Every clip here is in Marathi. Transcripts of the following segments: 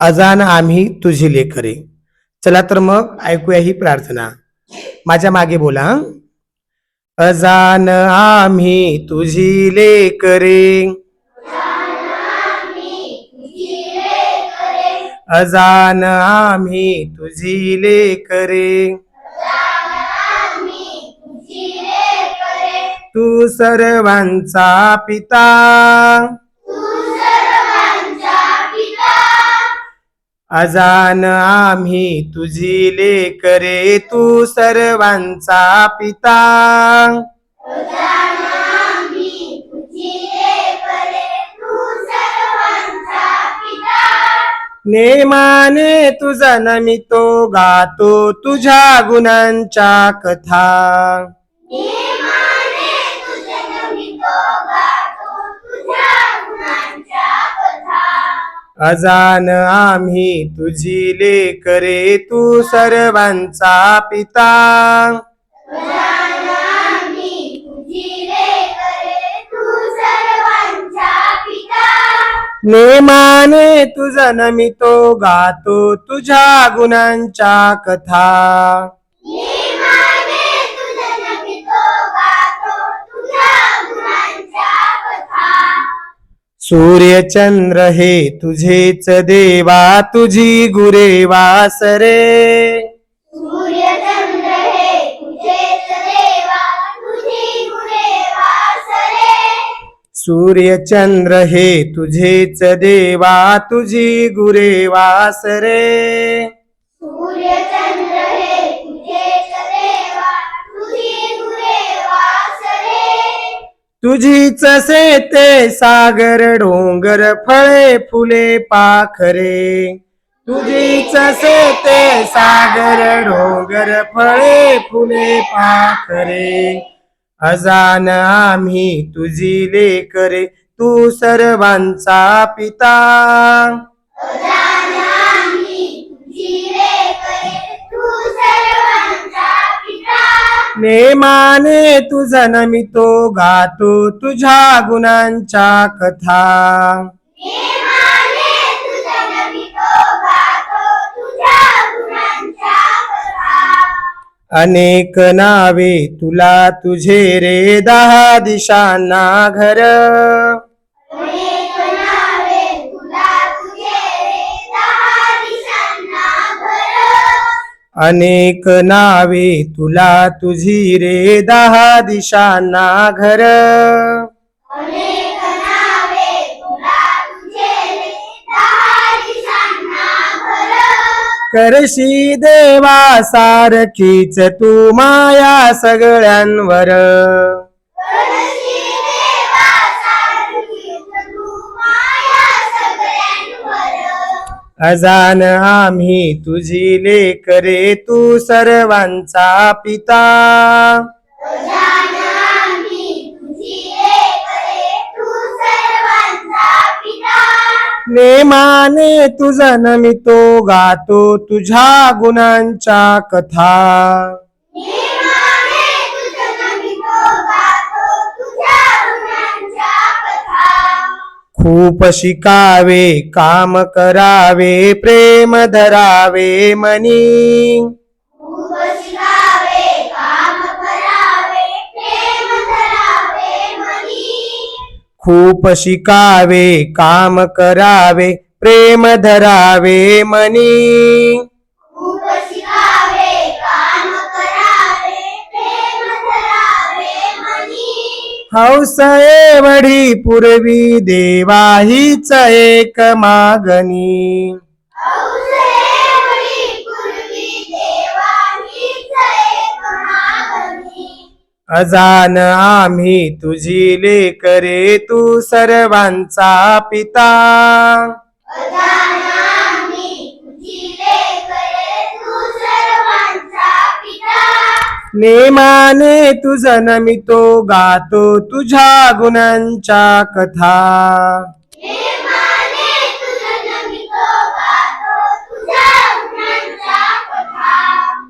अजान आम्ही तुझी लेकरे. चला तर मग ऐकूया ही प्रार्थना. माझ्या मागे बोला हं. अजान आम्ही तुझी लेकरे, अजान आम्ही तुझी लेकरे, तू सर्वांचा पिता, अजान आम्ही तुझी लेकरे, तू सर्वांचा पिता. नेमाने तुझा नमितो गातो तुझ्या गुणांच्या कथा, अजान आम्ही तुझी लेकरे, तू सर्वांचा पिता. नेमाने तुझा नमितो गातो तुझ्या गुणांच्या कथा, सूर्य चंद्र हे तुझेच देवा, तुझी गुरे वासरे, सूर्य चंद्र हे तुझेच देवा, तुझी गुरे वासरे, तुझीच सेते सागर डोंगर फळे फुले पाखरे, तुझीच सेते सागर डोंगर फळे फुले पाखरे, अजान आम्ही तुझी लेकरे, तू सर्वांचा पिता. नेमाने तुझा नमितो गातो तुझ्या गुणांच्या कथा, अनेक नावे तुला तुझे रे, 10 दिशांना घर, अनेक नावे तुला तुझी रे, 10 दिशांना घर, करशी देवा सारखीच तू माया सगळ्यांवर, अजान आम्ही तुझी लेकरे, तू सर्वांचा पिता. नेमाने तुझा नमितो गातो तुझ्या गुणांच्या कथा, खूप शिकावे काम करावे, प्रेम धरावे मनी, खूप शिकावे काम करावे, प्रेम धरावे मनी, हौस एवढी पुरवी देवा हीच एक मागणी, अजान आम्ही तुझी लेकरे, तू सर्वांचा पिता. नेमाने तुझा नमितो गातो तुझ्या गुणांच्या कथा,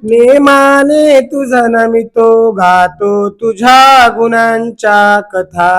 नेमाने तुझा नमितो गातो तुझ्या गुणांच्या कथा.